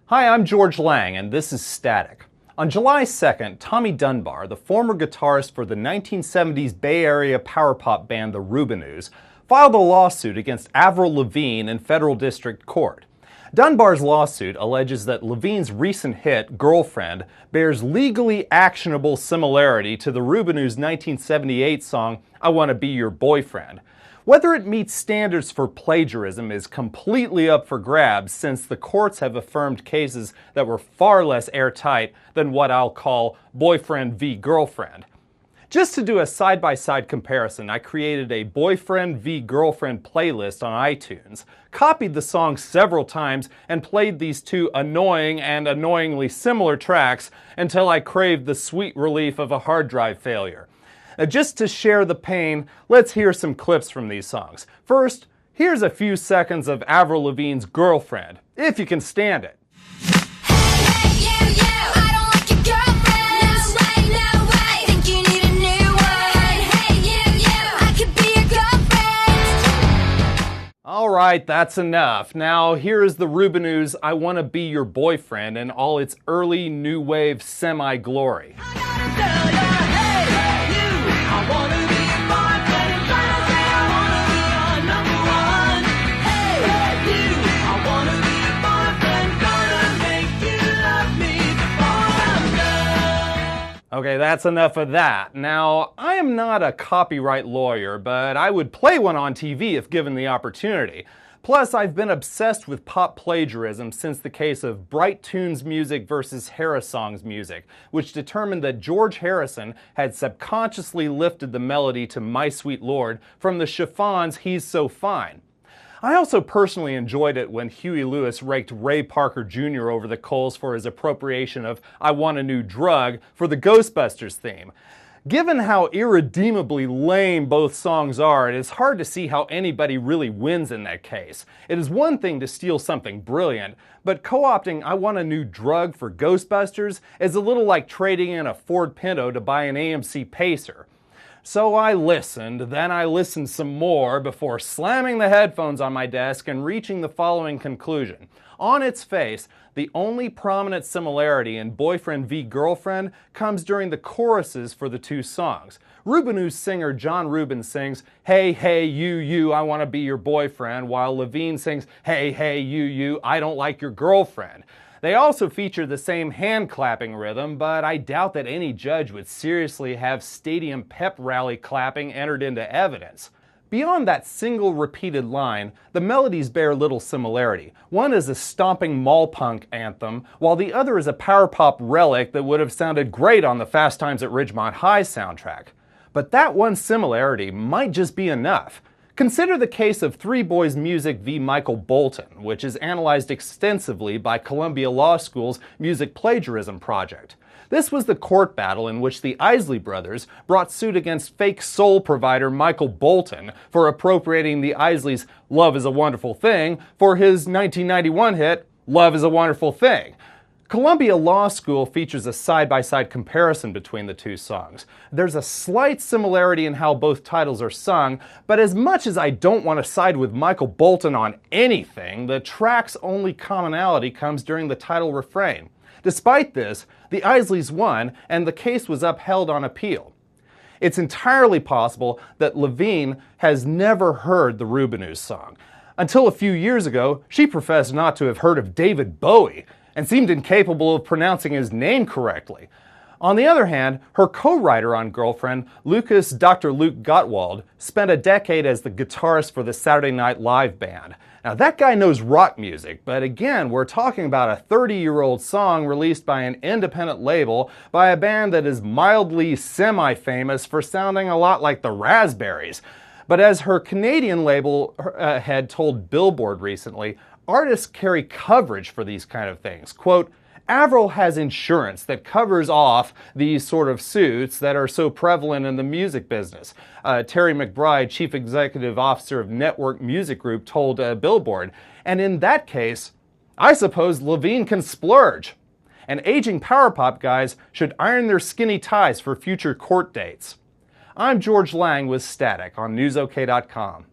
Hi, I'm George Lang, and this is Static. On July 2nd, Tommy Dunbar, the former guitarist for the 1970s Bay Area power pop band the Rubinoos, filed a lawsuit against Avril Lavigne in federal district court. Dunbar's lawsuit alleges that Lavigne's recent hit, Girlfriend, bears legally actionable similarity to the Rubinoos' 1978 song, I Wanna Be Your Boyfriend. Whether it meets standards for plagiarism is completely up for grabs, since the courts have affirmed cases that were far less airtight than what I'll call boyfriend v. girlfriend. Just to do a side-by-side comparison, I created a boyfriend v. girlfriend playlist on iTunes, copied the song several times, and played these two annoying and annoyingly similar tracks until I craved the sweet relief of a hard drive failure. Now, just to share the pain, let's hear some clips from these songs. First, here's a few seconds of Avril Lavigne's Girlfriend, if you can stand it. Alright, that's enough. Now here is the Rubinoos' I Wanna Be Your Boyfriend in all its early new wave semi-glory. Okay, that's enough of that. Now, I am not a copyright lawyer, but I would play one on TV if given the opportunity. Plus, I've been obsessed with pop plagiarism since the case of Bright Tunes Music versus Harrisong's Music, which determined that George Harrison had subconsciously lifted the melody to My Sweet Lord from the Chiffons' He's So Fine. I also personally enjoyed it when Huey Lewis raked Ray Parker Jr. over the coals for his appropriation of I Want a New Drug for the Ghostbusters theme. Given how irredeemably lame both songs are, it is hard to see how anybody really wins in that case. It is one thing to steal something brilliant, but co-opting I Want a New Drug for Ghostbusters is a little like trading in a Ford Pinto to buy an AMC Pacer. So I listened, then I listened some more before slamming the headphones on my desk and reaching the following conclusion. On its face, the only prominent similarity in Boyfriend v. Girlfriend comes during the choruses for the two songs. Rubinoos singer John Rubin sings, Hey, hey, you, I want to be your boyfriend, while Lavigne sings, Hey, hey, you, I don't like your girlfriend. They also feature the same hand-clapping rhythm, but I doubt that any judge would seriously have stadium pep rally clapping entered into evidence. Beyond that single repeated line, the melodies bear little similarity. One is a stomping mall punk anthem, while the other is a power pop relic that would have sounded great on the Fast Times at Ridgemont High soundtrack. But that one similarity might just be enough. Consider the case of Three Boys Music v. Michael Bolton, which is analyzed extensively by Columbia Law School's Music Plagiarism Project. This was the court battle in which the Isley brothers brought suit against fake soul provider Michael Bolton for appropriating the Isleys' Love is a Wonderful Thing for his 1991 hit, Love is a Wonderful Thing. Columbia Law School features a side-by-side comparison between the two songs. There's a slight similarity in how both titles are sung, but as much as I don't want to side with Michael Bolton on anything, the track's only commonality comes during the title refrain. Despite this, the Isleys won, and the case was upheld on appeal. It's entirely possible that Lavigne has never heard the Rubinoos song. Until a few years ago, she professed not to have heard of David Bowie, and seemed incapable of pronouncing his name correctly. On the other hand, her co-writer on Girlfriend, Dr. Luke Gottwald, spent a decade as the guitarist for the Saturday Night Live band. Now that guy knows rock music, but again, we're talking about a 30-year-old song released by an independent label by a band that is mildly semi-famous for sounding a lot like the Raspberries. But as her Canadian label head told Billboard recently, artists carry coverage for these kind of things. Quote, Avril has insurance that covers off these sort of suits that are so prevalent in the music business. Terry McBride, chief executive officer of Network Music Group, told Billboard. And in that case, I suppose Lavigne can splurge. And aging power pop guys should iron their skinny ties for future court dates. I'm George Lang with Static on NewsOK.com.